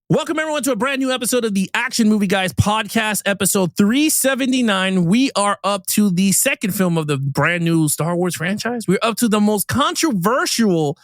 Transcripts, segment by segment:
Welcome everyone to a brand new episode of the Action Movie Guys podcast, episode 379. We are up to the second film of the brand new Star Wars franchise. We're up to the most controversial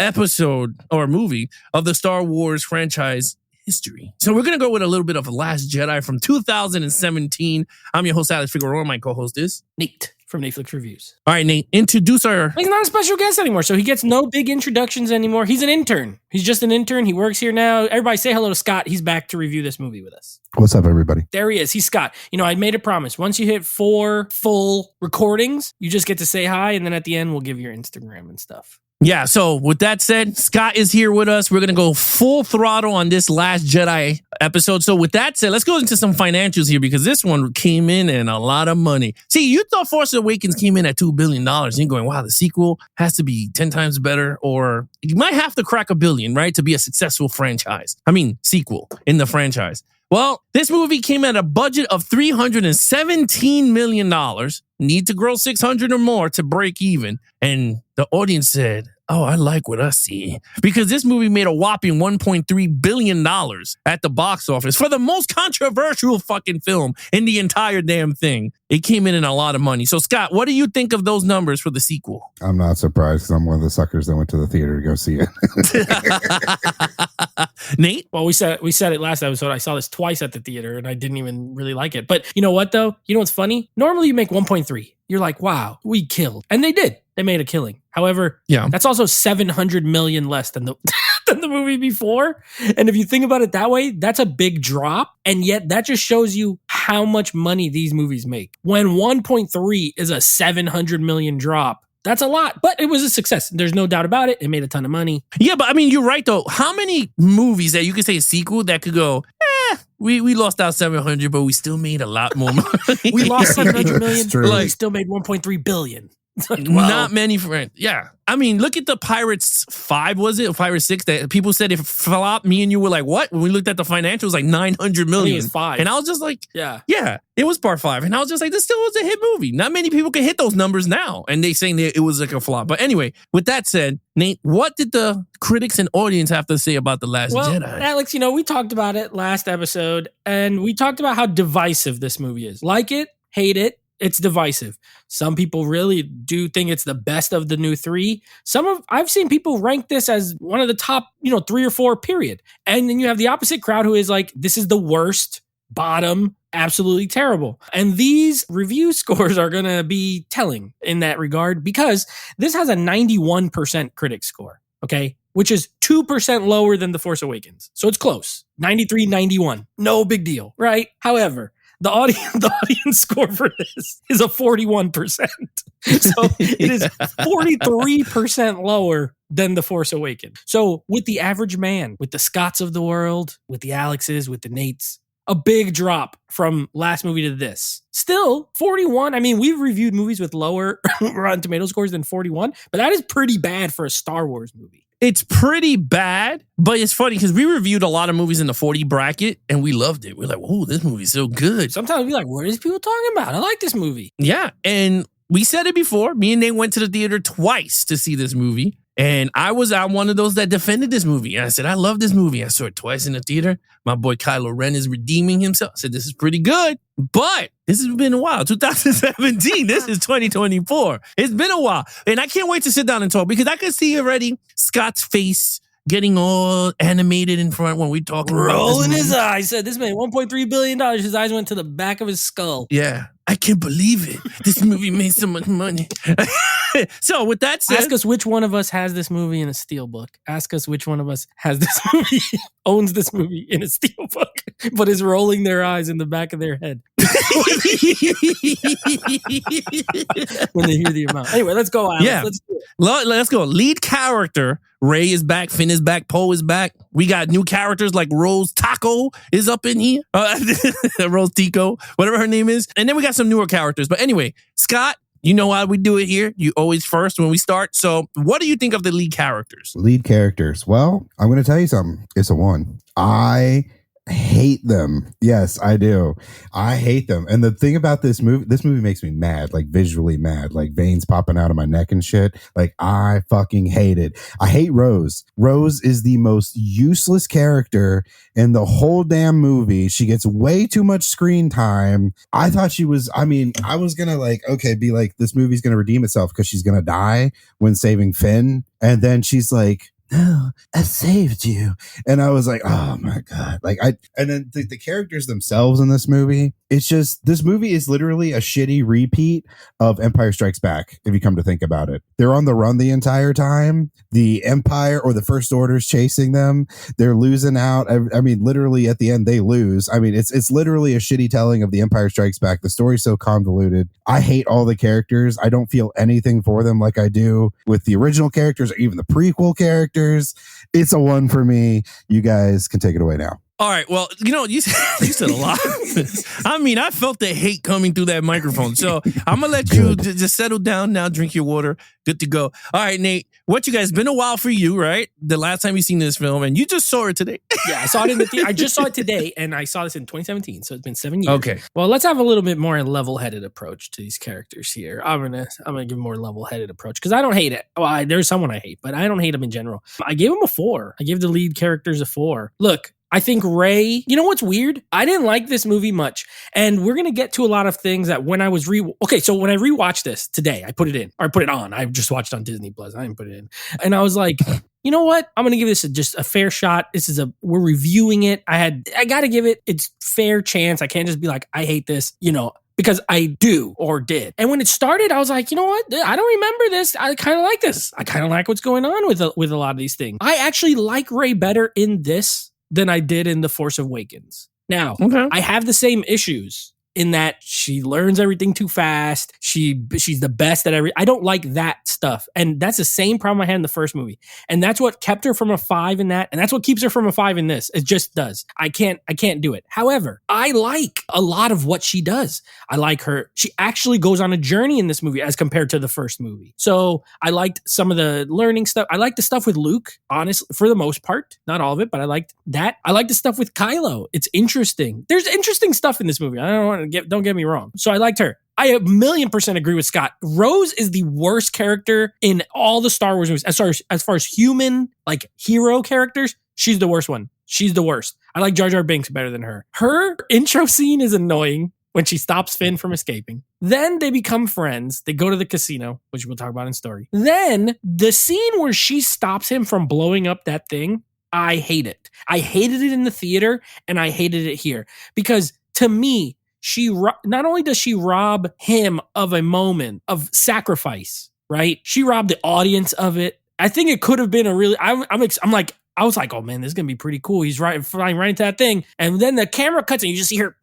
episode or movie of the Star Wars franchise history. So we're going to go with a little bit of Last Jedi from 2017. I'm your host, Alex Figueroa. My co-host is Nate from Netflix Reviews. All right, Nate, introduce our... He's not a special guest anymore, so he gets no big introductions anymore. He's an intern. He's just an intern. He works here now. Everybody say hello to Scott. He's back to review this movie with us. What's up, everybody? There he is. He's Scott. You know, I made a promise. Once you hit 4 full recordings, you just get to say hi, and then at the end, we'll give your Instagram and stuff. Yeah, so with that said, Scott is here with us. We're going to go full throttle on this Last Jedi episode. So with that said, let's go into some financials here because this one came in and a lot of money. See, you thought Force Awakens came in at $2 billion. And you're going, wow, the sequel has to be 10 times better, or you might have to crack $1 billion, right, to be a successful franchise. I mean, sequel in the franchise. Well, this movie came at a budget of $317 million. Need to grow 600 or more to break even. And the audience said, oh, I like what I see. Because this movie made a whopping $1.3 billion at the box office for the most controversial fucking film in the entire damn thing. It came in a lot of money. So, Scott, what do you think of those numbers for the sequel? I'm not surprised because I'm one of the suckers that went to the theater to go see it. Nate? Well, we said it last episode. I saw this twice at the theater and I didn't even really like it. But you know what, though? You know what's funny? Normally you make 1.3. You're like, wow, we killed. And they did. They made a killing. However, that's also $700 million less than the than the movie before. And if you think about it that way, that's a big drop. And yet that just shows you how much money these movies make. When 1.3 is a $700 million drop, that's a lot, but it was a success. There's no doubt about it. It made a ton of money. Yeah, but I mean, you're right, though. How many movies that you could say a sequel that could go, we lost out 700, but we still made a lot more money. We lost 700 million, but we still made 1.3 billion. Not many, friends. Yeah. I mean, look at the Pirates 5, was it? Or Pirates 6 that people said it flopped. Me and you were like, what? When we looked at the financials, it was like 900 million. It was 5. And I was just like, yeah, it was part 5. And I was just like, this still was a hit movie. Not many people can hit those numbers now. And they saying that it was like a flop. But anyway, with that said, Nate, what did the critics and audience have to say about The Last Jedi? Alex, you know, we talked about it last episode and we talked about how divisive this movie is. Like it, hate it. It's divisive. Some people really do think it's the best of the new 3. I've seen people rank this as one of the top, 3 or 4, period. And then you have the opposite crowd who is like, this is the worst, bottom, absolutely terrible. And these review scores are going to be telling in that regard because this has a 91% critic score, okay? Which is 2% lower than The Force Awakens. So it's close. 93, 91. No big deal, right? However, the audience score for this is a 41%. So it is 43% lower than The Force Awakens. So with the average man, with the Scotts of the world, with the Alexes, with the Nates, a big drop from last movie to this. Still, 41. I mean, we've reviewed movies with lower Rotten Tomato scores than 41, but that is pretty bad for a Star Wars movie. It's pretty bad, but it's funny because we reviewed a lot of movies in the 40 bracket and we loved it. We're like, whoa, this movie's so good. Sometimes we're like, what are these people talking about? I like this movie. Yeah, and we said it before. Me and Nate went to the theater twice to see this movie. And I was one of those that defended this movie. And I said, I love this movie. I saw it twice in the theater. My boy Kylo Ren is redeeming himself. I said, this is pretty good. But this has been a while. 2017. This is 2024. It's been a while. And I can't wait to sit down and talk because I can see already Scott's face getting all animated in front when we talk. Rolling his eyes. Said this made $1.3 billion. His eyes went to the back of his skull. Yeah. I can't believe it. This movie made so much money. So with that said, ask us which one of us has this movie in a steelbook. Ask us which one of us has this movie, owns this movie in a steelbook, but is rolling their eyes in the back of their head when they hear the amount. Anyway, let's go, Alex. Yeah. Let's do it. Let's go. Lead character, Rey is back, Finn is back, Poe is back. We got new characters like Rose Taco is up in here. Rose Tico, whatever her name is. And then we got some newer characters. But anyway, Scott, you know how we do it here. You always first when we start. So what do you think of the lead characters? Lead characters. Well, I'm going to tell you something. It's a 1. I hate them. Yes, I do. I hate them. And the thing about this movie makes me mad, like visually mad, like veins popping out of my neck and shit. Like I fucking hate it. I hate Rose. Rose is the most useless character in the whole damn movie. She gets way too much screen time. I thought she was, I was gonna like, okay, be like, this movie's gonna redeem itself because she's gonna die when saving Finn. And then she's like, no, I saved you. And I was like, oh my God. And then the characters themselves in this movie, it's just, this movie is literally a shitty repeat of Empire Strikes Back, if you come to think about it. They're on the run the entire time. The Empire or the First Order's chasing them. They're losing out. Literally at the end, they lose. It's literally a shitty telling of the Empire Strikes Back. The story's so convoluted. I hate all the characters. I don't feel anything for them like I do with the original characters or even the prequel characters. It's a 1 for me. You guys can take it away now. All right. Well, you said a lot. I felt the hate coming through that microphone. So I'm going to let you just settle down now, drink your water. Good to go. All right, Nate, what you guys, been a while for you, right? The last time you seen this film, and you just saw it today. Yeah, I saw it in the theater. I just saw it today, and I saw this in 2017, so it's been 7 years. Okay. Well, let's have a little bit more level-headed approach to these characters here. I'm gonna give a more level-headed approach because I don't hate it. Well, there's someone I hate, but I don't hate them in general. I gave them a 4. I gave the lead characters a 4. Look, I think Rey, you know what's weird? I didn't like this movie much. And we're going to get to a lot of things that when I was so when I rewatched this today, I put it on. I just watched it on Disney Plus. I didn't put it in. And I was like, you know what? I'm going to give this just a fair shot. We're reviewing it. I got to give it its fair chance. I can't just be like, I hate this, because I do or did. And when it started, I was like, you know what? I don't remember this. I kind of like this. I kind of like what's going on with a lot of these things. I actually like Rey better in this than I did in The Force Awakens. Now, I have the same issues in that she learns everything too fast. She's the best at I don't like that stuff. And that's the same problem I had in the first movie. And that's what kept her from a 5 in that. And that's what keeps her from a 5 in this. It just does. I can't do it. However, I like a lot of what she does. I like her. She actually goes on a journey in this movie as compared to the first movie. So I liked some of the learning stuff. I like the stuff with Luke, honestly, for the most part. Not all of it, but I liked that. I like the stuff with Kylo. It's interesting. There's interesting stuff in this movie. Don't get me wrong. So I liked her. I 1,000,000% agree with Scott. Rose is the worst character in all the Star Wars movies. As far as human, like hero characters, she's the worst one. She's the worst. I like Jar Jar Binks better than her. Her intro scene is annoying when she stops Finn from escaping. Then they become friends. They go to the casino, which we'll talk about in story. Then the scene where she stops him from blowing up that thing, I hate it. I hated it in the theater and I hated it here because to me, not only does she rob him of a moment of sacrifice, right? She robbed the audience of it. I think it could have been a really. I was like, oh man, this is gonna be pretty cool. He's flying right into that thing, and then the camera cuts, and you just see her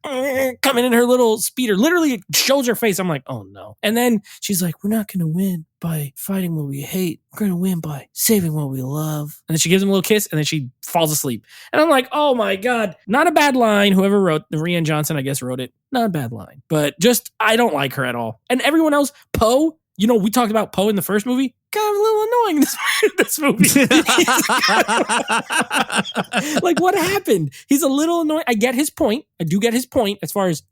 coming in her little speeder. Literally, it shows her face. I'm like, oh no. And then she's like, we're not gonna win by fighting what we hate. We're gonna win by saving what we love. And then she gives him a little kiss, and then she falls asleep. And I'm like, oh my god, not a bad line. Whoever wrote the Rian Johnson, I guess, wrote it. Not a bad line, but just I don't like her at all. And everyone else, Poe. We talked about Poe in the first movie. Kind of a little annoying in this movie. Like, what happened? He's a little annoying. I get his point. I do get his point as far as,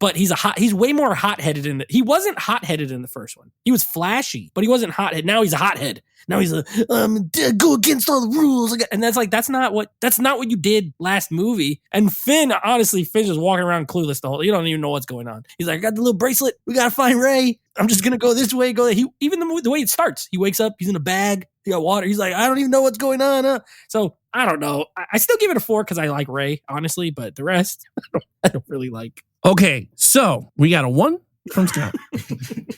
but he's way more hot-headed he wasn't hot-headed in the first one. He was flashy, but he wasn't hot-headed. Now he's a hothead. Now he's go against all the rules. And that's not what you did last movie. And Finn's just walking around clueless the whole, you don't even know what's going on. He's like, I got the little bracelet. We got to find Rey. I'm just going to go this way, go there. Even the way it starts, he wakes up, he's in a bag, he got water. He's like, I don't even know what's going on. So I don't know. I still give it a 4 because I like Rey, honestly, but the rest, I don't really like. Okay, so we got a 1 from Scott.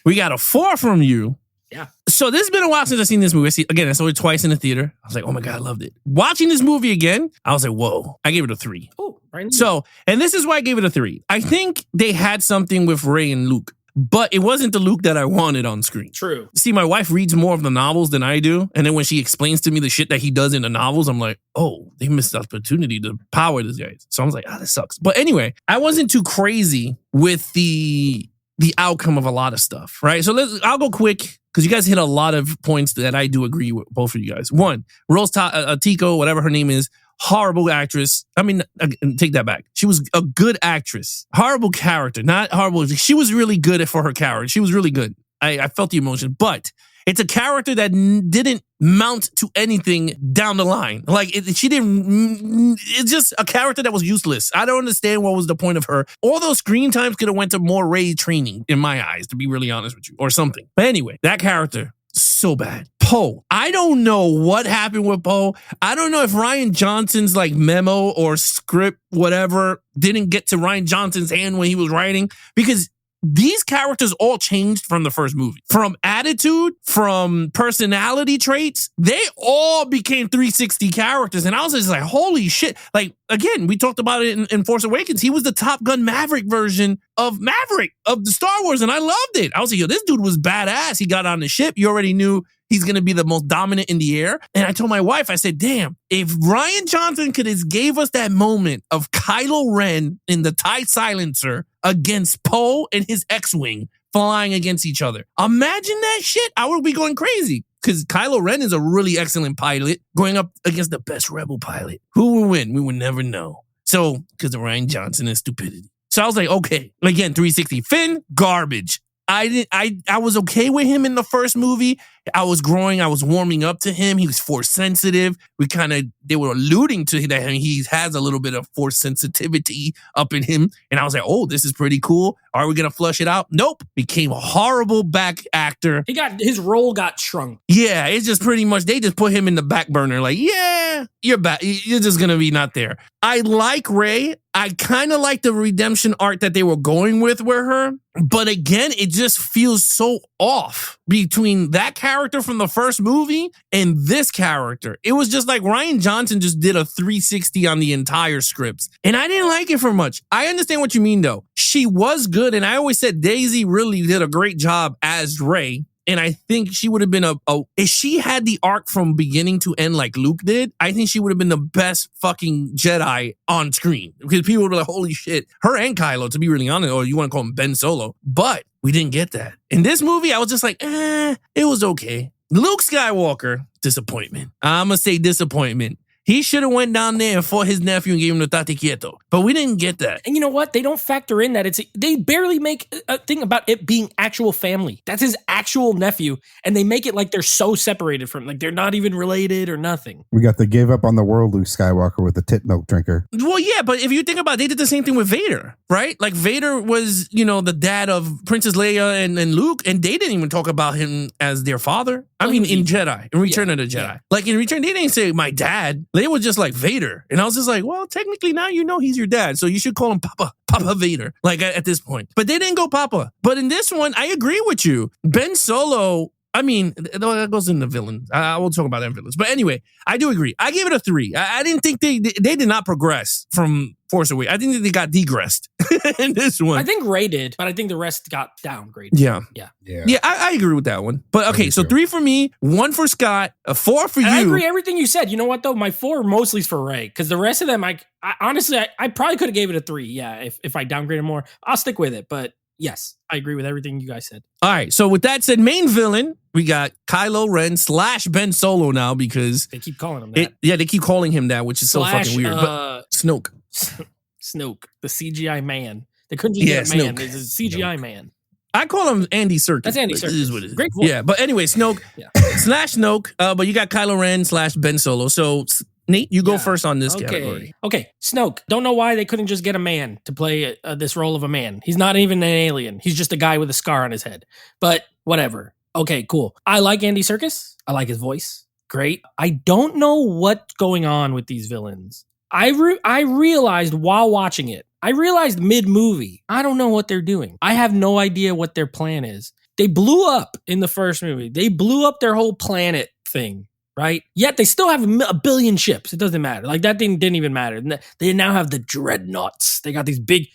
We got a 4 from you. Yeah. So this has been a while since I've seen this movie. I saw it twice in the theater. I was like, oh my God, I loved it. Watching this movie again, I was like, whoa. I gave it a 3. Oh, right. So, and this is why I gave it a 3. I think they had something with Rey and Luke, but it wasn't the Luke that I wanted on screen. True. See, my wife reads more of the novels than I do. And then when she explains to me the shit that he does in the novels, I'm like, oh, they missed the opportunity to power this guy. So I was like, that sucks. But anyway, I wasn't too crazy with the outcome of a lot of stuff, right? So I'll go quick because you guys hit a lot of points that I do agree with both of you guys. 1, Rose Tico, whatever her name is, horrible actress. I mean, take that back. She was a good actress. Horrible character, not horrible. She was really good for her character. She was really good. I felt the emotion, but it's a character that didn't mount to anything down the line. Like, she didn't, it's just a character that was useless. I don't understand what was the point of her. All those screen times could have went to more Rey training, in my eyes, to be really honest with you, or something. But anyway, that character, so bad. Poe. I don't know what happened with Poe. I don't know if Rian Johnson's like memo or script, whatever, didn't get to Rian Johnson's hand when he was writing, because these characters all changed from the first movie. From attitude, from personality traits, they all became 360 characters. And I was just like, holy shit. Like, again, we talked about it in Force Awakens. He was the Top Gun Maverick version of Maverick of the Star Wars. And I loved it. I was like, yo, this dude was badass. He got on the ship. You already knew he's going to be the most dominant in the air. And I told my wife, I said, damn, if Rian Johnson could have gave us that moment of Kylo Ren in the TIE Silencer against Poe and his X-Wing flying against each other. Imagine that shit. I would be going crazy, because Kylo Ren is a really excellent pilot going up against the best rebel pilot. Who will win? We will never know. So, because of Rian Johnson and stupidity. So I was like, okay, again, 360. Finn, garbage. I was okay with him in the first movie. I was growing. I was warming up to him. He was force sensitive. They were alluding to that he has a little bit of force sensitivity up in him. And I was like, oh, this is pretty cool. Are we going to flush it out? Nope. Became a horrible back actor. His role got shrunk. Yeah, it's just pretty much, they just put him in the back burner. Like, yeah, you're back. You're just going to be not there. I like Rey. I kind of like the redemption arc that they were going with her. But again, it just feels so off between that character from the first movie and this character. It was just like Rian Johnson just did a 360 on the entire scripts. And I didn't like it for much. I understand what you mean, though. She was good. And I always said Daisy really did a great job as Rey. And I think she would have been if she had the arc from beginning to end like Luke did, I think she would have been the best fucking Jedi on screen. Because people would be like, holy shit. Her and Kylo, to be really honest, or you want to call him Ben Solo. But we didn't get that. In this movie, I was just like, it was okay. Luke Skywalker, disappointment. I'm going to say disappointment. He should have went down there and fought his nephew and gave him the tate quieto. But we didn't get that. And you know what? They don't factor in that they barely make a thing about it being actual family. That's his actual nephew. And they make it like they're so separated from, like they're not even related or nothing. We got the give up on the world Luke Skywalker with the tit milk drinker. Well, yeah, but if you think about it, they did the same thing with Vader, right? Like Vader was, the dad of Princess Leia and Luke, and they didn't even talk about him as their father. I mean, in Jedi, in Return of the Jedi. Yeah. Like in Return, they didn't say my dad. They were just like Vader. And I was just like, well, technically now you know he's your dad. So you should call him Papa Vader, like at this point. But they didn't go Papa. But in this one, I agree with you. Ben Solo, I mean, that goes in the villain. I will talk about that in villains. But anyway, I do agree. I gave it a 3. I didn't think they did not progress from Force Awakens. I think that they got degressed in this one. I think Rey did, but I think the rest got downgraded. Yeah. Yeah, I agree with that one. But okay, so 3 for me, 1 for Scott, a 4 for you. I agree everything you said. You know what though? My 4 mostly is for Rey, because the rest of them, I honestly, I probably could have gave it a 3. Yeah, if I downgraded more, I'll stick with it. But yes, I agree with everything you guys said. All right, so with that said, main villain, we got Kylo Ren / Ben Solo now, because they keep calling him that. They keep calling him that, which is so fucking weird. But Snoke, the CGI man. They couldn't just get a man. It's a CGI man. I call him Andy Serkis. That's Andy Serkis. It is what it is. Great voice. Yeah, but anyway, Snoke / Snoke. But you got Kylo Ren / Ben Solo. So Nate, you go first on this category. Okay, Snoke. Don't know why they couldn't just get a man to play this role of a man. He's not even an alien. He's just a guy with a scar on his head. But whatever. Okay, cool. I like Andy Serkis. I like his voice. Great. I don't know what's going on with these villains. I realized while watching it. I realized mid-movie, I don't know what they're doing. I have no idea what their plan is. They blew up in the first movie. They blew up their whole planet thing, right? Yet they still have a billion ships. It doesn't matter. Like that thing didn't even matter. They now have the dreadnoughts. They got these big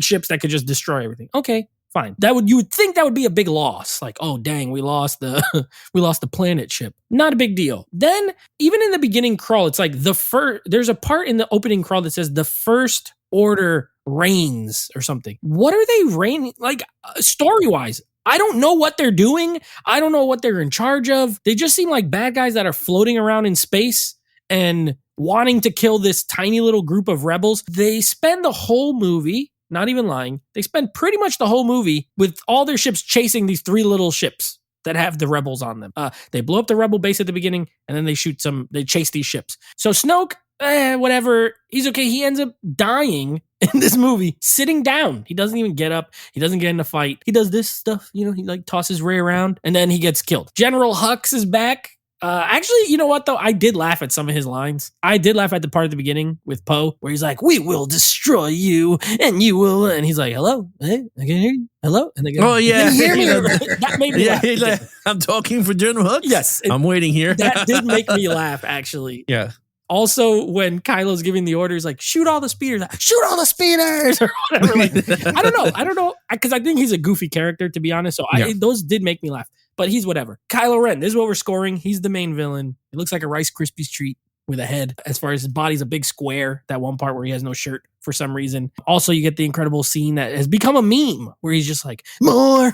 ships that could just destroy everything. Okay, fine. You would think that would be a big loss. Like, oh dang, we lost the planet ship. Not a big deal. Then even in the beginning crawl, it's like there's a part in the opening crawl that says the First Order reigns or something. What are they reigning? Like story-wise, I don't know what they're doing. I don't know what they're in charge of. They just seem like bad guys that are floating around in space and wanting to kill this tiny little group of rebels. They spend the whole movie, not even lying, they spend pretty much the whole movie with all their ships chasing these 3 little ships that have the rebels on them. They blow up the rebel base at the beginning, and then they chase these ships. So Snoke, whatever, he's okay. He ends up dying in this movie, sitting down. He doesn't even get up. He doesn't get in a fight. He does this stuff, he like tosses Rey around, and then he gets killed. General Hux is back. Actually, you know what though? I did laugh at some of his lines. I did laugh at the part at the beginning with Poe, where he's like, "We will destroy you, and you will," and he's like, "Hello, hey, I can hear you. Hello," and they go, "Oh yeah, can you hear me?" That made me laugh. Like, I'm talking for General Hux. Yes, I'm waiting here. That did make me laugh, actually. Yeah. Also, when Kylo's giving the orders, like, shoot all the speeders, shoot all the speeders, or whatever. Like, I don't know, because I think he's a goofy character, to be honest. So those did make me laugh. But he's whatever. Kylo Ren, this is what we're scoring. He's the main villain. It looks like a Rice Krispies treat with a head. As far as his body's a big square, that one part where he has no shirt for some reason. Also, you get the incredible scene that has become a meme where he's just like, more,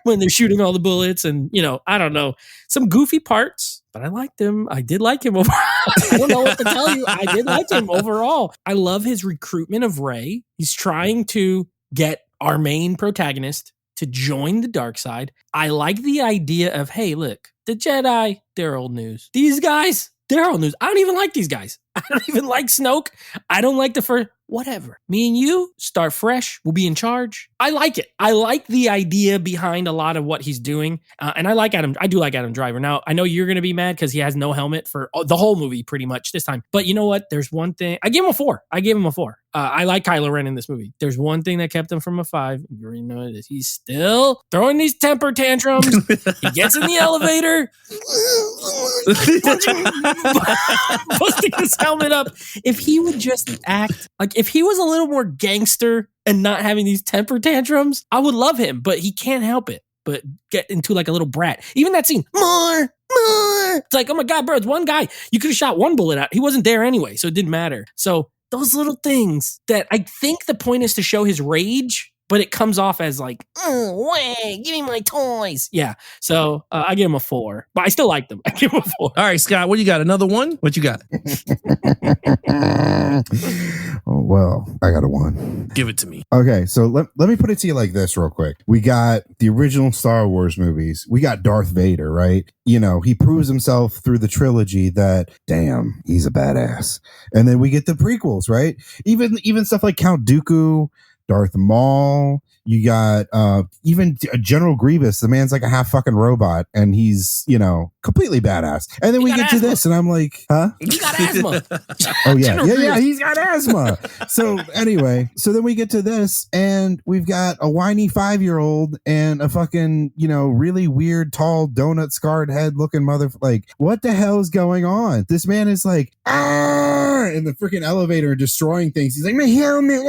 when they're shooting all the bullets. And, I don't know, some goofy parts, but I liked him. I did like him overall. I don't know what to tell you. I did like him overall. I love his recruitment of Rey. He's trying to get our main protagonist to join the dark side. I like the idea of, hey, look, the Jedi, they're old news. These guys, they're old news. I don't even like these guys. I don't even like Snoke. I don't like the first, whatever. Me and you start fresh. We'll be in charge. I like it. I like the idea behind a lot of what he's doing. And I like Adam. I do like Adam Driver. Now, I know you're going to be mad because he has no helmet for the whole movie pretty much this time. But you know what? There's one thing. I gave him a 4. I like Kylo Ren in this movie. There's one thing that kept him from a 5. You already know it. He's still throwing these temper tantrums. He gets in the elevator. Busting his helmet up. If he would just act like, if he was a little more gangster and not having these temper tantrums, I would love him, but he can't help it but get into like a little brat. Even that scene, more. It's like, oh my God, bro, it's one guy. You could have shot one bullet out. He wasn't there anyway, so it didn't matter. So those little things that I think the point is to show his rage, but it comes off as like, oh, wait, give me my toys. Yeah. So I give him a 4, but I still like them. I give him a 4. All right, Scott, what you got? Another one? What you got? Oh, well, I got a 1. Give it to me. Okay, so let me put it to you like this real quick. We got the original Star Wars movies. We got Darth Vader, right? He proves himself through the trilogy that, damn, he's a badass. And then we get the prequels, right? Even stuff like Count Dooku, Darth Maul, you got even General Grievous. The man's like a half fucking robot, and he's completely badass. And then we get to this, and I'm like, huh? He got asthma. Oh yeah, he's got asthma. So anyway, then we get to this, and we've got a whiny 5-year-old and a fucking really weird, tall, donut scarred head looking mother. Like, what the hell is going on? This man is like, in the freaking elevator destroying things. He's like, my helmet.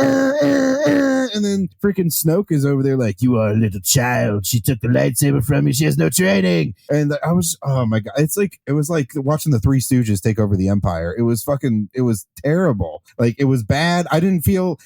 And then freaking Snoke is over there like, you are a little child. She took the lightsaber from you. She has no training. And I was, oh my God. It was like watching the Three Stooges take over the Empire. It was terrible. Like, it was bad. I didn't feel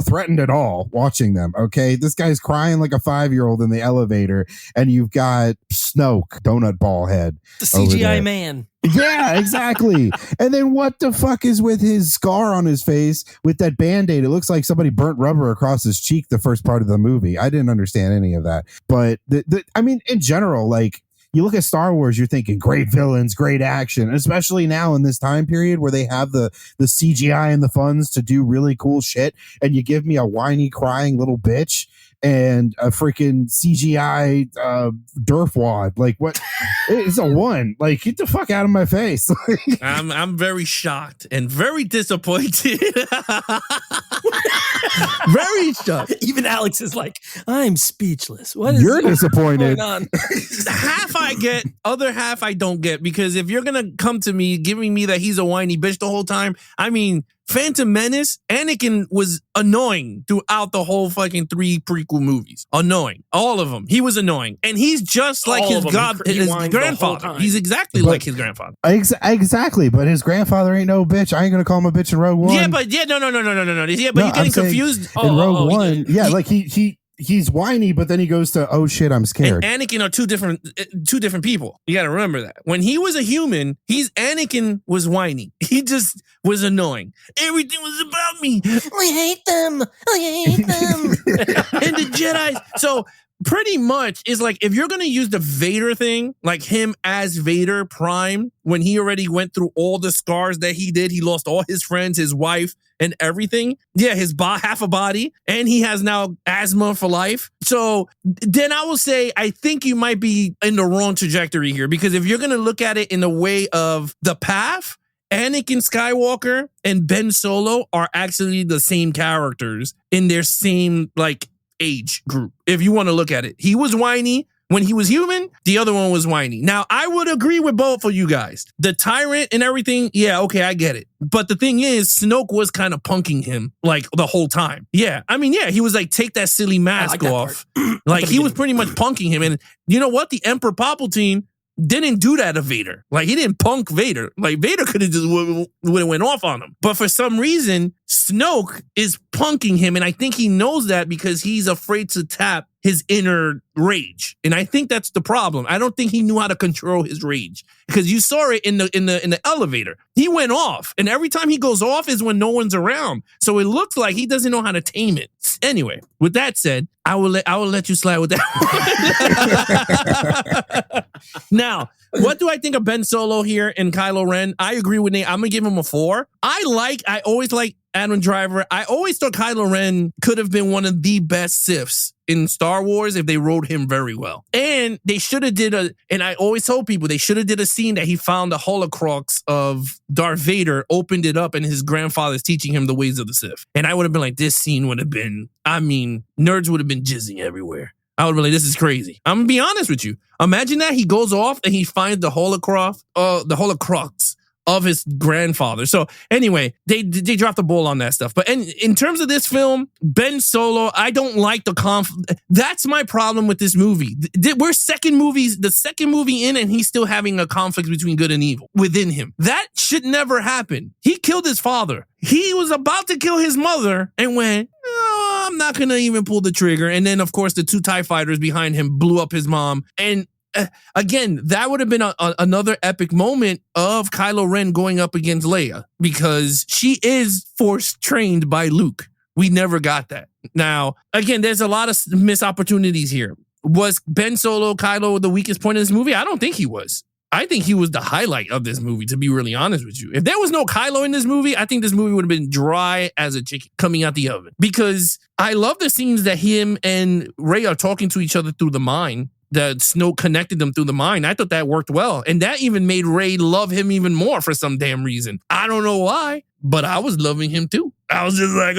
threatened at all watching them. Okay. This guy's crying like a 5-year-old in the elevator, and you've got Snoke, donut ball head. The CGI man. Yeah, exactly. And then what the fuck is with his scar on his face with that Band-Aid? It looks like somebody burnt rubber across his cheek the first part of the movie. I didn't understand any of that. But I mean, in general, like, you look at Star Wars, you're thinking great villains, great action, especially now in this time period where they have the CGI and the funds to do really cool shit. And you give me a whiny, crying little bitch and a freaking CGI derfwad. Like, what? It's a 1. Like, get the fuck out of my face. I'm very shocked and very disappointed. Very shocked. Even Alex is like, I'm speechless. You're disappointed. Half I get, other half I don't get, because if you're gonna come to me giving me that he's a whiny bitch the whole time, I mean, Phantom Menace, Anakin was annoying throughout the whole fucking 3 prequel movies. Annoying. All of them. He was annoying. And he's just like his grandfather. He's exactly like his grandfather. Exactly. But his grandfather ain't no bitch. I ain't going to call him a bitch in Rogue One. Yeah, but no. Yeah, but you're getting confused. In Rogue One. Yeah, like he he's whiny, but then he goes to, oh shit, I'm scared. And Anakin are two different people. You got to remember that. When he was a human, Anakin was whiny. He just was annoying. Everything was about me. I hate them. And the Jedi. So pretty much is like, if you're going to use the Vader thing, like him as Vader Prime, when he already went through all the scars that he did, he lost all his friends, his wife, and everything. Yeah, his half a body, and he has now asthma for life. So then I will say, I think you might be in the wrong trajectory here, because if you're going to look at it in the way of the path, Anakin Skywalker and Ben Solo are actually the same characters in their same like age group. If you want to look at it, he was whiny when he was human. The other one was whiny. Now, I would agree with both of you guys. The tyrant and everything, yeah, okay, I get it. But the thing is, Snoke was kind of punking him like the whole time. Yeah, I mean, yeah, he was like, take that silly mask off. Like he was pretty much punking him. And you know what? The Emperor Palpatine didn't do that to Vader. Like he didn't punk Vader. Like Vader could have just would have went off on him. But for some reason, Snoke is punking him, and I think he knows that because he's afraid to tap his inner rage. And I think that's the problem. I don't think he knew how to control his rage, because you saw it in the elevator. He went off, and every time he goes off is when no one's around. So it looks like he doesn't know how to tame it. Anyway, with that said, I will let you slide with that. Now, what do I think of Ben Solo here and Kylo Ren? I agree with Nate. I'm gonna give him a 4. I always like Adam Driver. I always thought Kylo Ren could have been one of the best Siths in Star Wars if they wrote him very well. And they should have and I always told people they should have did a scene that he found the Holocrux of Darth Vader, opened it up, and his grandfather's teaching him the ways of the Sith. And I would have been like, this scene would have been, I mean, nerds would have been jizzing everywhere. I would have been like, this is crazy. I'm gonna be honest with you. Imagine that he goes off and he finds the Holocrux of his grandfather. So anyway, they dropped the ball on that stuff. But in terms of this film, Ben Solo, I don't like the conflict. That's my problem with this movie. We're the second movie in, and he's still having a conflict between good and evil within him. That should never happen. He killed his father. He was about to kill his mother and went, oh, I'm not going to even pull the trigger. And then, of course, the 2 TIE fighters behind him blew up his mom. And again, that would have been another epic moment of Kylo Ren going up against Leia, because she is force trained by Luke. We never got that. Now, again, there's a lot of missed opportunities here. Was Ben Solo Kylo the weakest point in this movie? I don't think he was. I think he was the highlight of this movie, to be really honest with you. If there was no Kylo in this movie, I think this movie would have been dry as a chicken coming out the oven. Because I love the scenes that him and Rey are talking to each other through the mind. That Snoke connected them through the mind. I thought that worked well. And that even made Rey love him even more for some damn reason. I don't know why, but I was loving him too. I was just like,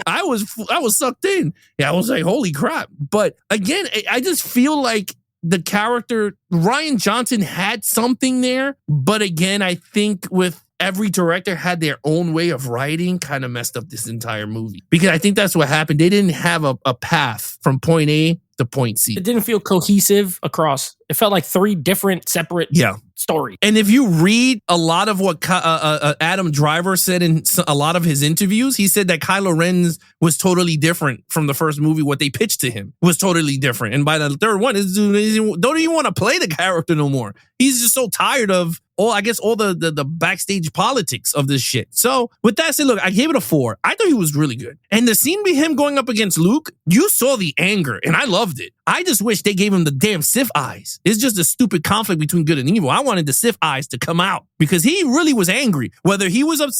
I was sucked in. Yeah, I was like, holy crap. But again, I just feel like the character, Rian Johnson had something there. But again, I think with every director had their own way of writing, kind of messed up this entire movie. Because I think that's what happened. They didn't have a path from point A to point C. It didn't feel cohesive across. It felt like 3 different separate stories. And if you read a lot of what Adam Driver said in a lot of his interviews, he said that Kylo Ren was totally different from the first movie. What they pitched to him was totally different. And by the third one, he don't even want to play the character no more. He's just so tired of all the backstage politics of this shit. So with that said, look, I gave it a 4. I thought he was really good. And the scene with him going up against Luke, you saw the anger, and I loved it. I just wish they gave him the damn Sith eyes. It's just a stupid conflict between good and evil. I wanted the Sith eyes to come out because he really was angry. Whether he was up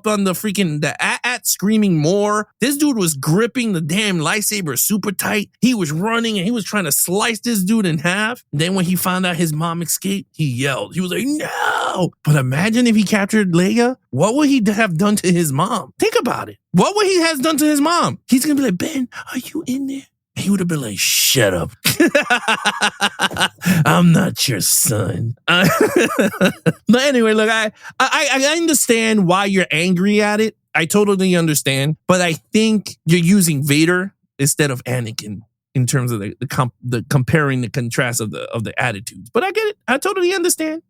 on the freaking at screaming more, this dude was gripping the damn lightsaber super tight. He was running and he was trying to slice this dude in half. And then when he found out his mom escaped, he yelled. He was like, no! But imagine if he captured Leia. What would he have done to his mom? Think about it. What would he have done to his mom? He's going to be like, Ben, are you in there? He would have been like, shut up. I'm not your son. But anyway, look, I understand why you're angry at it. I totally understand. But I think you're using Vader instead of Anakin in terms of the comparing the contrast of the attitudes. But I get it. I totally understand.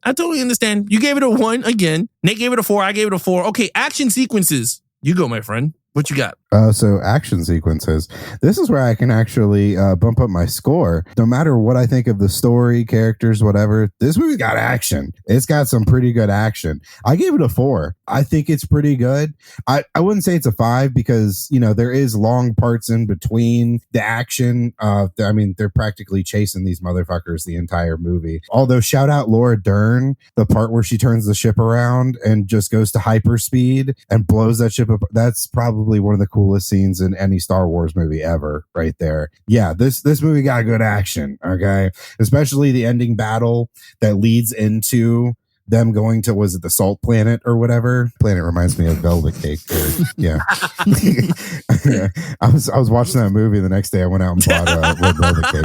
You gave it a 1 again. Nate gave it a 4. I gave it a 4. Okay, action sequences. You go, my friend. What you got? So action sequences. This is where I can actually bump up my score. No matter what I think of the story, characters, whatever, this movie's got action. It's got some pretty good action. I gave it a 4. I think it's pretty good. I wouldn't say it's a 5 because, there is long parts in between the action. I mean, they're practically chasing these motherfuckers the entire movie. Although, shout out Laura Dern, the part where she turns the ship around and just goes to hyperspeed and blows that ship up. That's probably one of the coolest scenes in any Star Wars movie ever, right there. Yeah, this movie got good action, okay? Especially the ending battle that leads into them going to, was it the Salt Planet or whatever? Planet reminds me of Velvet Cake. Yeah. I was watching that movie the next day. I went out and bought Red Velvet Cake.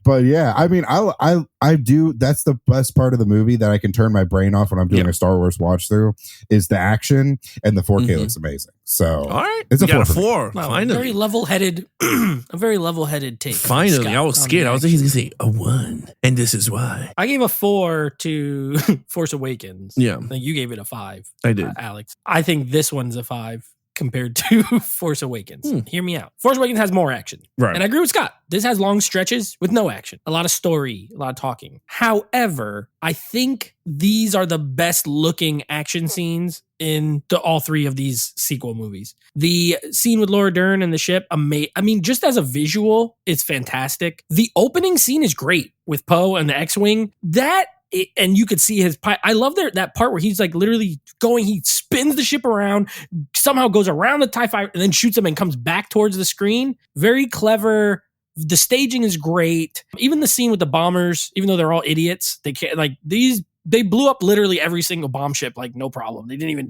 But yeah, I mean, I do. That's the best part of the movie that I can turn my brain off when I'm doing a Star Wars watch through is the action, and the 4K looks amazing. So all right, it's a 4. 4. Wow, Finally, very level-headed, a very level-headed take. Finally, I was scared. I was thinking he's gonna say a 1, and this is why. I gave a 4 to Force Awakens. Yeah, you gave it a 5. I did, Alex. I think this one's a 5 compared to Force Awakens. Hear me out. Force Awakens has more action. Right. And I agree with Scott. This has long stretches with no action. A lot of story, a lot of talking. However, I think these are the best looking action scenes in all 3 of these sequel movies. The scene with Laura Dern and the ship, I mean, just as a visual, it's fantastic. The opening scene is great with Poe and the X-Wing. And you could see his I love that part where he's like literally going, he spins the ship around, somehow goes around the TIE fighter and then shoots him and comes back towards the screen. Very clever. The staging is great. Even the scene with the bombers, even though they're all idiots, they can't, like, they blew up literally every single bomb ship, like, no problem.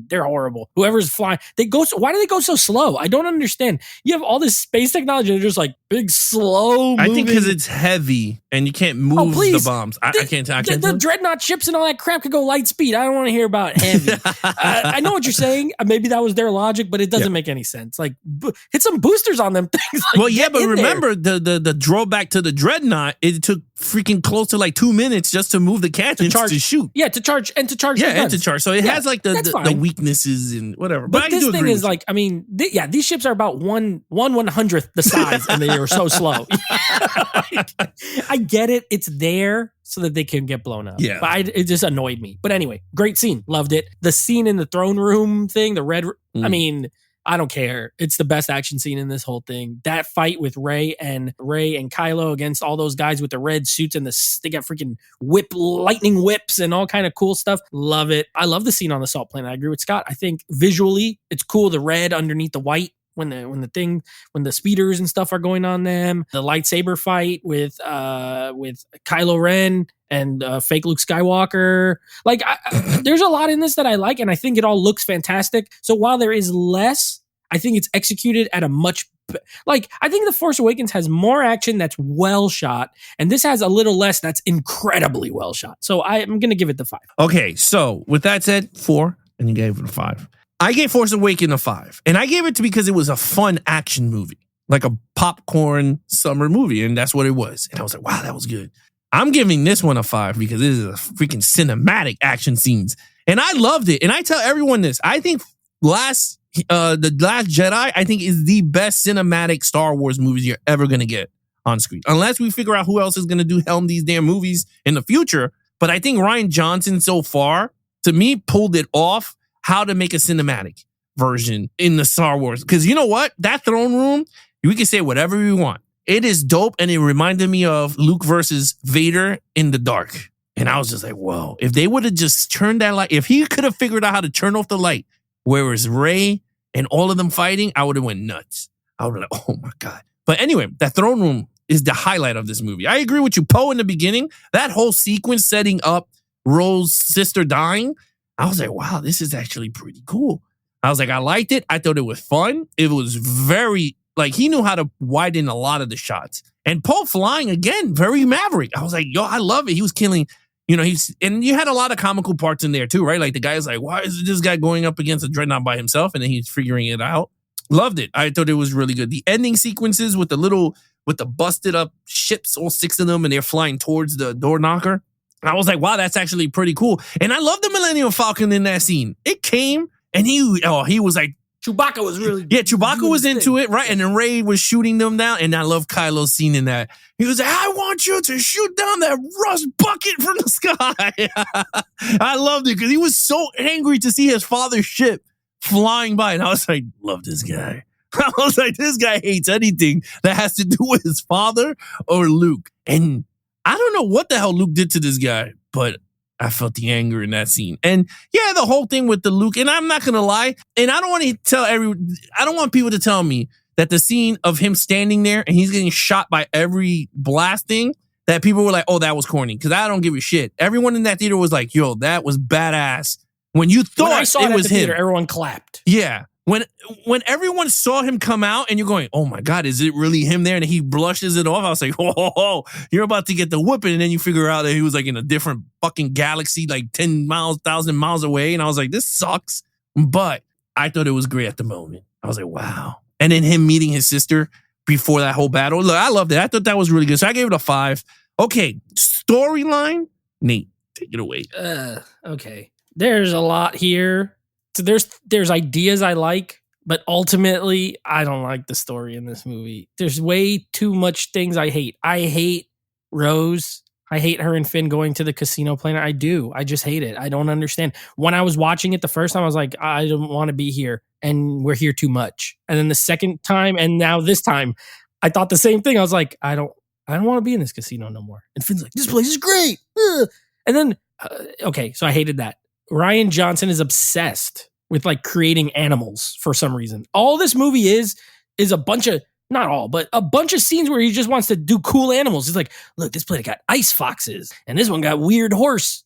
They're horrible. Whoever's flying, why do they go so slow? I don't understand. You have all this space technology, they're just like big, slow moving. I think because it's heavy and you can't move the bombs. I can't. The dreadnought ships and all that crap could go light speed. I don't want to hear about heavy. I know what you're saying. Maybe that was their logic, but it doesn't make any sense. Like, hit some boosters on them things. Like, well, yeah, but remember the drawback to the dreadnought, it took freaking close to like 2 minutes just to move the cannons to shoot. Yeah, to charge. Yeah, and to charge. So it has like the weaknesses and whatever. But this thing is like, I mean, these ships are about 1/100th the size, and they are so slow. I get it. It's there so that they can get blown up. Yeah. But it just annoyed me. But anyway, great scene. Loved it. The scene in the throne room thing, the red, I mean, I don't care. It's the best action scene in this whole thing. That fight with Rey and Kylo against all those guys with the red suits and they got freaking lightning whips and all kind of cool stuff. Love it. I love the scene on the Salt Planet. I agree with Scott. I think visually it's cool. The red underneath the white when the speeders and stuff are going on them. The lightsaber fight with Kylo Ren and fake Luke Skywalker. Like, there's a lot in this that I like, and I think it all looks fantastic. So while there is less, I think it's executed at a much I think The Force Awakens has more action that's well shot, and this has a little less that's incredibly well shot. So I'm going to give it the 5. Okay, so with that said, 4, and you gave it a 5. I gave Force Awakens a 5, and I gave it because it was a fun action movie, like a popcorn summer movie, and that's what it was. And I was like, wow, that was good. I'm giving this one a 5 because this is a freaking cinematic action scenes, and I loved it. And I tell everyone this: I think the Last Jedi, I think, is the best cinematic Star Wars movies you're ever gonna get on screen, unless we figure out who else is gonna helm these damn movies in the future. But I think Rian Johnson so far, to me, pulled it off. How to make a cinematic version in the Star Wars. Because you know what? That throne room, we can say whatever we want. It is dope, and it reminded me of Luke versus Vader in the dark. And I was just like, whoa. If they would have just turned that light, if he could have figured out how to turn off the light, where it was Rey and all of them fighting, I would have went nuts. I would have like, oh my God. But anyway, that throne room is the highlight of this movie. I agree with you. Poe in the beginning, that whole sequence setting up Rose's sister dying, I was like, wow, this is actually pretty cool. I was like, I liked it. I thought it was fun. It was very, like, he knew how to widen a lot of the shots. And Poe flying, again, very Maverick. I was like, yo, I love it. He was killing, and you had a lot of comical parts in there too, right? Like the guy's like, why is this guy going up against a dreadnought by himself? And then he's figuring it out. Loved it. I thought it was really good. The ending sequences with the busted up ships, all 6 of them, and they're flying towards the door knocker. And I was like, wow, that's actually pretty cool. And I love the Millennium Falcon in that scene. It came and he was like, Chewbacca was really Chewbacca was into it, right? And then Rey was shooting them down. And I love Kylo's scene in that. He was like, I want you to shoot down that rust bucket from the sky. I loved it because he was so angry to see his father's ship flying by. And I was like, love this guy. I was like, this guy hates anything that has to do with his father or Luke. And I don't know what the hell Luke did to this guy, but I felt the anger in that scene. And yeah, the whole thing with the Luke, and I'm not going to lie, and I don't want people to tell me that the scene of him standing there and he's getting shot by every blasting, that people were like, oh, that was corny. Because I don't give a shit. Everyone in that theater was like, yo, that was badass. When you thought when I saw it was him. Theater, everyone clapped. Yeah. When everyone saw him come out and you're going, oh my God, is it really him there? And he blushes it off. I was like, oh, you're about to get the whooping. And then you figure out that he was like in a different fucking galaxy, like 1,000 miles away. And I was like, this sucks. But I thought it was great at the moment. I was like, wow. And then him meeting his sister before that whole battle. Look, I loved it. I thought that was really good. So I gave it a 5. Okay. Storyline. Nate, take it away. Okay. There's a lot here. So there's ideas I like, but ultimately I don't like the story in this movie. There's way too much things I hate. I hate Rose. I hate her and Finn going to the casino planet. I do. I just hate it. I don't understand. When I was watching it the first time, I was like, I don't want to be here, and we're here too much. And then the second time, and now this time, I thought the same thing. I was like, I don't want to be in this casino no more. And Finn's like, this place is great. Ugh. And then, okay, so I hated that. Rian Johnson is obsessed with like creating animals for some reason. All this movie is a bunch of, not all, but a bunch of scenes where he just wants to do cool animals. He's like, look, this planet got ice foxes, and this one got weird horse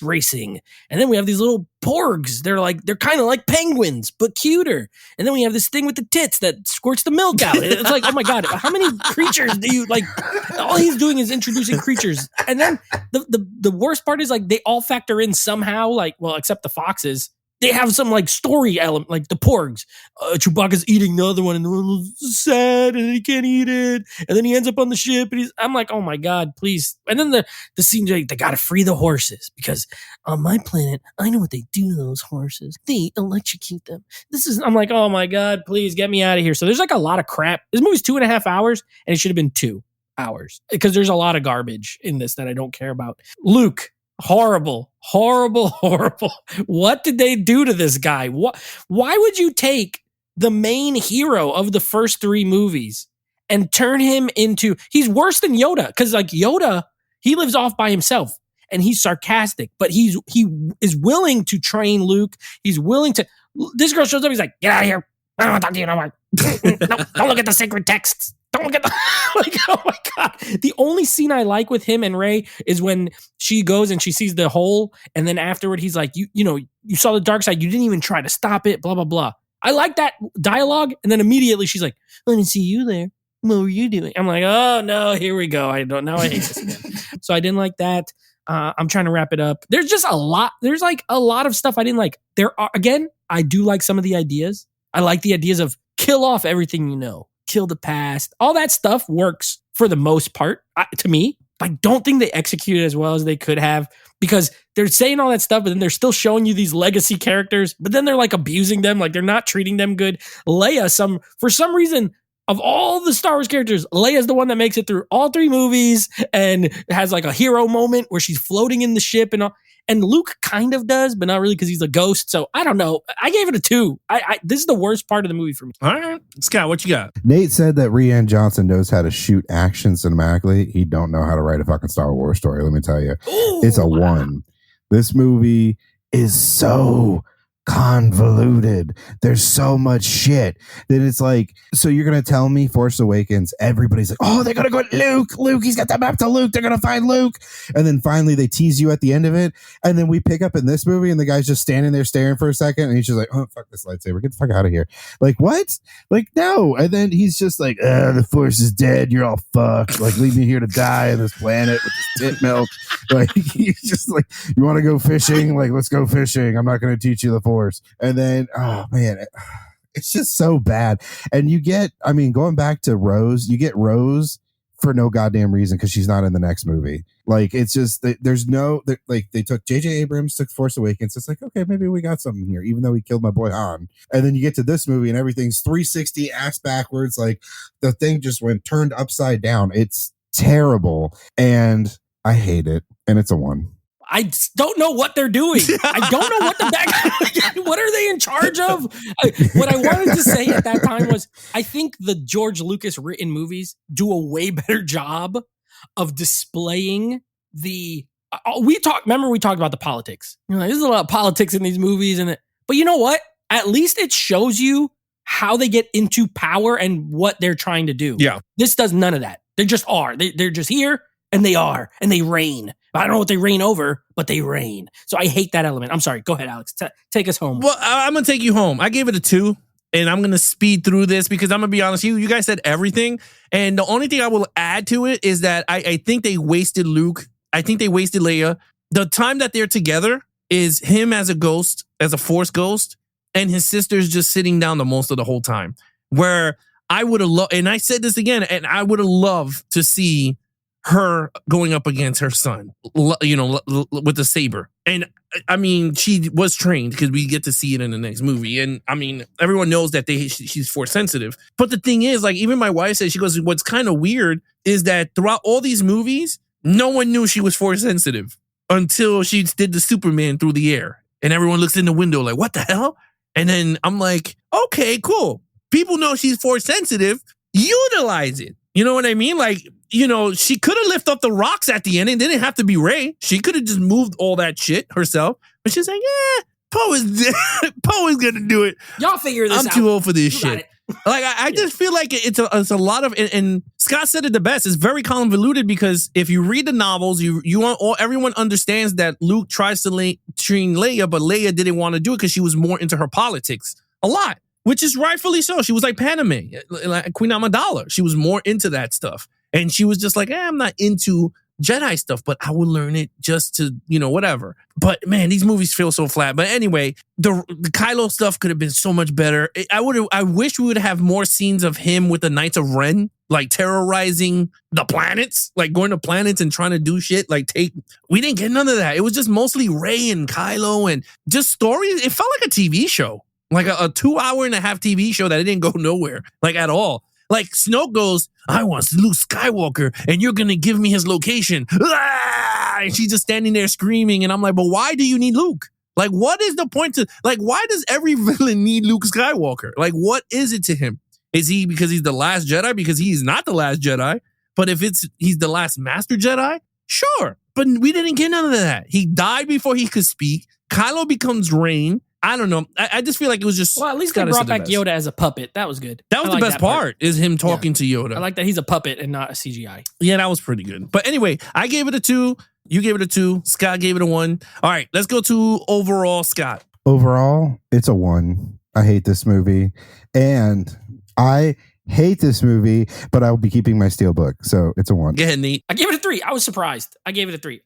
racing. And then we have these little porgs. They're kind of like penguins, but cuter. And then we have this thing with the tits that squirts the milk out. It's like, oh my God, how many creatures do you like? All he's doing is introducing creatures. And then the worst part is like they all factor in somehow, like, well, except the foxes. They have some like story element, like the porgs. Chewbacca's eating the other one, and the one was sad, and he can't eat it. And then he ends up on the ship, and I'm like, oh my God, please. And then the scene, they got to free the horses because on my planet, I know what they do to those horses. They electrocute them. I'm like, oh my God, please get me out of here. So there's like a lot of crap. This movie's 2.5 hours, and it should have been 2 hours because there's a lot of garbage in this that I don't care about. Luke. Horrible. What did they do to this guy? Why would you take the main hero of the first 3 movies and turn him into, he's worse than Yoda? Because like Yoda, he lives off by himself and he's sarcastic, but he is willing to train Luke. He's willing to, this girl shows up, he's like, get out of here. I don't want to talk to you no more. No, don't look at the sacred texts. Don't look at the, like, oh my God. The only scene I like with him and Rey is when she goes and she sees the hole. And then afterward, he's like, you know, you saw the dark side. You didn't even try to stop it, blah, blah, blah. I like that dialogue. And then immediately she's like, I didn't see you there. What were you doing? I'm like, oh no, here we go. I hate this again. So I didn't like that. I'm trying to wrap it up. There's just a lot. There's like a lot of stuff I didn't like. There are, again, I do like some of the ideas. I like the ideas of kill off everything you know. Kill the past. All that stuff works for the most part to me. I don't think they executed as well as they could have because they're saying all that stuff, but then they're still showing you these legacy characters, but then they're like abusing them. Like they're not treating them good. Leia, for some reason, of all the Star Wars characters, Leia's the one that makes it through all 3 movies and has like a hero moment where she's floating in the ship and all. And Luke kind of does, but not really because he's a ghost. So I don't know. I gave it a 2. This is the worst part of the movie for me. All right. Scott, what you got? Nate said that Rian Johnson knows how to shoot action cinematically. He don't know how to write a fucking Star Wars story. Let me tell you. Ooh, it's a 1. This movie is so convoluted. There's so much shit that it's like, so you're going to tell me Force Awakens, everybody's like, oh, they're going to go Luke, he's got the map to Luke, they're going to find Luke. And then finally they tease you at the end of it. And then we pick up in this movie and the guy's just standing there staring for a second and he's just like, oh, fuck this lightsaber, get the fuck out of here. Like, what? Like, no. And then he's just like, the Force is dead, you're all fucked. Like, leave me here to die on this planet with this tit milk. Like, he's just like, you want to go fishing? Like, let's go fishing. I'm not going to teach you the Force. And then, oh man, it's just so bad. And you get, I mean, going back to Rose, you get Rose for no goddamn reason because she's not in the next movie. Like, it's just there's no like, they took J.J. Abrams, took Force Awakens. It's like, okay, maybe we got something here, even though he killed my boy Han. And then you get to this movie and everything's 360 ass backwards. Like, the thing just went turned upside down. It's terrible, and I hate it. And it's a 1. I don't know what they're doing. I don't know what what are they in charge of? What I wanted to say at that time was, I think the George Lucas written movies do a way better job of displaying the. Remember we talked about the politics. There's a lot of politics in these movies, but you know what? At least it shows you how they get into power and what they're trying to do. Yeah, this does none of that. They just are. They're just here. And they are, and they reign. I don't know what they reign over, but they reign. So I hate that element. I'm sorry. Go ahead, Alex. Take us home. Well, I'm going to take you home. I gave it a 2, and I'm going to speed through this because I'm going to be honest. You guys said everything. And the only thing I will add to it is that I think they wasted Luke. I think they wasted Leia. The time that they're together is him as a ghost, as a Force ghost, and his sister's just sitting down the most of the whole time. Where I would have loved, and I said this again, and I would have loved to see her going up against her son, with the saber. And I mean, she was trained because we get to see it in the next movie. And I mean, everyone knows that she's Force sensitive. But the thing is, like, even my wife said, she goes, what's kind of weird is that throughout all these movies, no one knew she was Force sensitive until she did the Superman through the air. And everyone looks in the window like, what the hell? And then I'm like, okay, cool. People know she's Force sensitive. Utilize it. You know what I mean? Like, she could have lifted up the rocks at the end. It didn't have to be Rey. She could have just moved all that shit herself. But she's like, Poe is going to do it. Y'all figure this out. I'm too old for this You shit. Like, I just feel like it's a lot of, and Scott said it the best. It's very convoluted because if you read the novels, everyone understands that Luke tries to train Leia, but Leia didn't want to do it because she was more into her politics a lot, which is rightfully so. She was like Padme, like Queen Amidala. She was more into that stuff. And she was just like, I'm not into Jedi stuff, but I will learn it just to, whatever. But man, these movies feel so flat. But anyway, the Kylo stuff could have been so much better. I wish we would have more scenes of him with the Knights of Ren, like terrorizing the planets, like going to planets and trying to do shit. We didn't get none of that. It was just mostly Rey and Kylo and just stories. It felt like a TV show, like a 2.5-hour TV show that it didn't go nowhere, like at all. Like Snoke goes, I want Luke Skywalker, and you're gonna give me his location. Ah! And she's just standing there screaming, and I'm like, but why do you need Luke? Like, what is the point to, like, why does every villain need Luke Skywalker? Like, what is it to him? Is he because he's the last Jedi? Because he's not the last Jedi. But if he's the last Master Jedi, sure. But we didn't get none of that. He died before he could speak. Kylo becomes Reign. I don't know. I just feel like it was just... Well, at least they brought back Yoda as a puppet. That was good. That was the best part, is him talking to Yoda. I like that he's a puppet and not a CGI. Yeah, that was pretty good. But anyway, I gave it a 2. You gave it a 2. Scott gave it a 1. All right, let's go to overall, Scott. Overall, it's a 1. I hate this movie. And I hate this movie, but I will be keeping my steelbook. So it's a 1. Go ahead, Nate. I gave it a 3. I was surprised. I gave it a 3.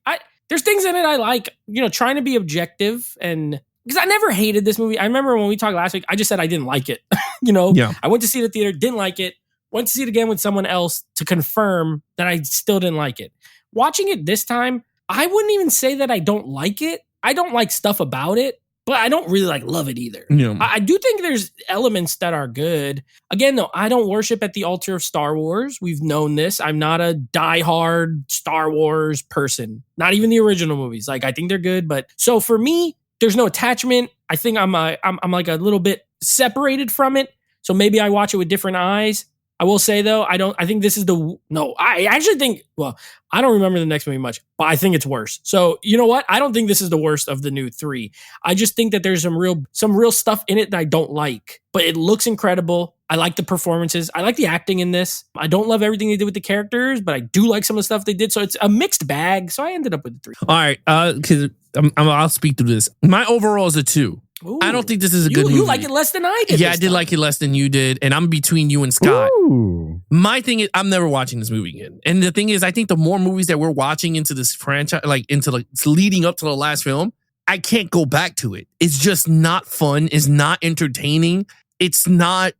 There's things in it I like, trying to be objective, and because I never hated this movie. I remember when we talked last week, I just said I didn't like it. Yeah. I went to see it at the theater, didn't like it, went to see it again with someone else to confirm that I still didn't like it. Watching it this time, I wouldn't even say that I don't like it. I don't like stuff about it, but I don't really love it either. Yeah. I do think there's elements that are good. Again, though, I don't worship at the altar of Star Wars. We've known this. I'm not a diehard Star Wars person. Not even the original movies. I think they're good, but so for me, there's no attachment. I think I'm like a little bit separated from it. So maybe I watch it with different eyes. I will say though, I think this is I actually think, well, I don't remember the next movie much, but I think it's worse. So you know what? I don't think this is the worst of the new 3. I just think that there's some real stuff in it that I don't like, but it looks incredible. I like the performances. I like the acting in this. I don't love everything they did with the characters, but I do like some of the stuff they did. So it's a mixed bag. So I ended up with a 3. All right. Because I'll speak through this. My overall is a 2. Ooh. I don't think this is a good movie. You like it less than I did. Yeah, I did like it less than you did. And I'm between you and Scott. Ooh. My thing is, I'm never watching this movie again. And the thing is, I think the more movies that we're watching into this franchise, leading up to the last film, I can't go back to it. It's just not fun. It's not entertaining. It's not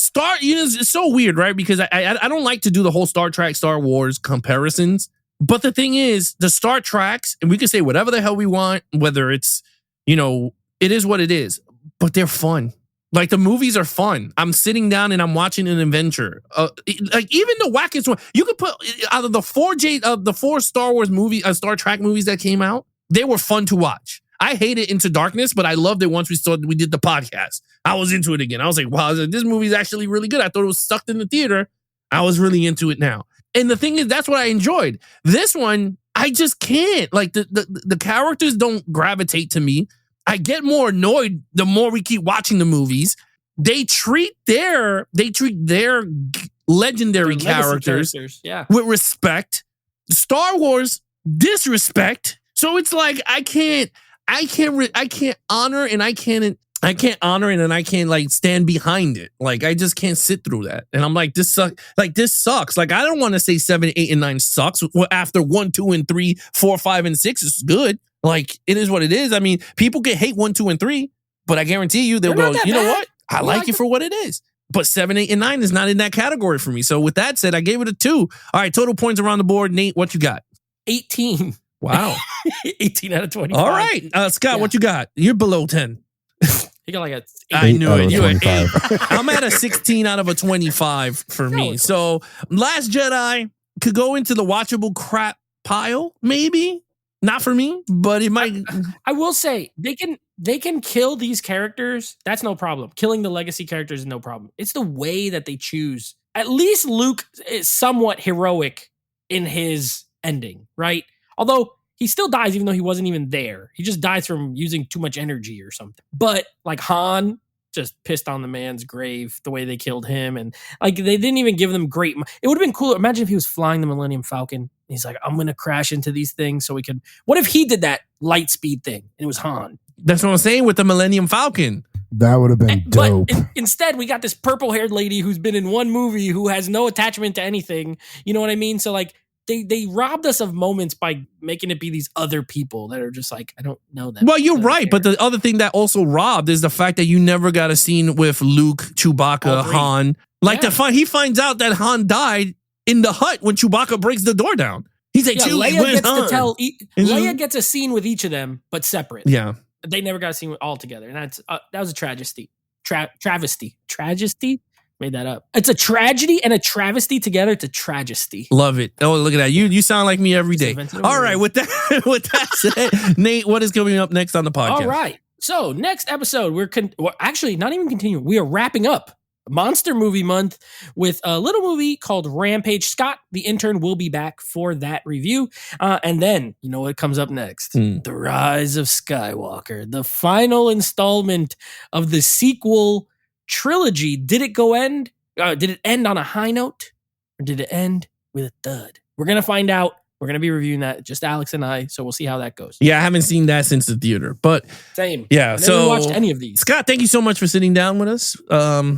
It's so weird, right? Because I don't like to do the whole Star Trek, Star Wars comparisons. But the thing is, the Star Treks, and we can say whatever the hell we want, whether it's, it is what it is, but they're fun. Like, the movies are fun. I'm sitting down and I'm watching an adventure. Like, even the wackest one, you could put out of the four Star Wars Star Trek movies that came out, they were fun to watch. I hated Into Darkness, but I loved it once we did the podcast. I was into it again. I was like, wow, this movie is actually really good. I thought it was sucked in the theater. I was really into it now. And the thing is, that's what I enjoyed. This one, I just can't. Like, the characters don't gravitate to me. I get more annoyed the more we keep watching the movies. They treat their legendary characters with respect. Star Wars, disrespect. So it's like I can't honor and I can't like stand behind it. Like, I just can't sit through that. And I'm like, this sucks. Like, I don't want to say 7, 8, and 9 sucks. Well, after 1, 2, and 3, 4, 5, and 6 is good. Like, it is what it is. I mean, people can hate 1, 2, and 3, but I guarantee you they'll go, you know what? I like it for what it is. But 7, 8, and 9 is not in that category for me. So with that said, I gave it a 2. All right, total points around the board. Nate, what you got? 18. Wow. 18 out of 25. All right. Scott, what you got? You're below 10. You got like a 8. I knew it. You at 8. 25. I'm at a 16 out of a 25 for me. So Last Jedi could go into the watchable crap pile, maybe. Not for me, but it might. I will say they can kill these characters. That's no problem. Killing the legacy characters is no problem. It's the way that they choose. At least Luke is somewhat heroic in his ending, right? Although he still dies even though he wasn't even there. He just dies from using too much energy or something. But like Han just pissed on the man's grave the way they killed him. And like they didn't even give them great. It would have been cooler. Imagine if he was flying the Millennium Falcon. He's like, I'm going to crash into these things so we could. What if he did that light speed thing and it was Han? That's what I'm saying with the Millennium Falcon. That would have been dope. But instead, we got this purple-haired lady who's been in one movie who has no attachment to anything. You know what I mean? So like, they robbed us of moments by making it be these other people that are just like, I don't know them. Well, you're right. But the other thing that also robbed is the fact that you never got a scene with Luke, Chewbacca, Han. Like he finds out that Han died in the hut when Chewbacca breaks the door down. He's like, Leia gets a scene with each of them, but separate. Yeah. They never got a scene all together. And that was a tragedy. Travesty? Made that up. It's a tragedy and a travesty together. It's a tragedy. Love it. Oh, look at that. You sound like me every day. All right. With that said, Nate, what is coming up next on the podcast? All right. So next episode, we're actually not even continuing. We are wrapping up Monster Movie Month with a little movie called Rampage. Scott, the intern, will be back for that review. And then, you know what comes up next? The Rise of Skywalker, the final installment of the sequel trilogy. Did it end on a high note, or did it end with a thud? We're going to find out. We're going to be reviewing that, just Alex and I, so we'll see how that goes. Yeah, I haven't seen that since the theater, but same. Yeah, I never watched any of these. Scott, thank you so much for sitting down with us.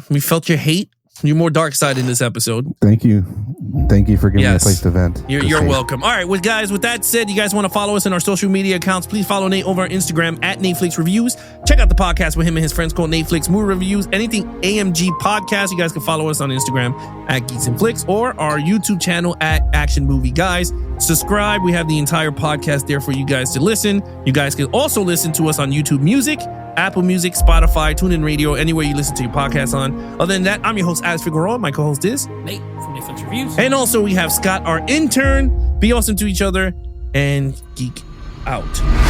We felt your hate. You're more dark side in this episode. Thank you for giving me a place to vent. You're welcome. All right, with that said, you guys want to follow us in our social media accounts, please follow Nate over on Instagram at Netflix Reviews. Check out the podcast with him and his friends called Netflix Movie Reviews. Anything AMG Podcast, you guys can follow us on Instagram at Geeks and Flicks or our YouTube channel at Action Movie Guys. Subscribe. We have the entire podcast there for you guys to listen. You guys can also listen to us on YouTube Music, Apple Music, Spotify, TuneIn Radio, anywhere you listen to your podcast on. Other than that, I'm your host, Alex Figueroa. My co-host is Nate from Netflix Reviews. And also we have Scott, our intern. Be awesome to each other and geek out.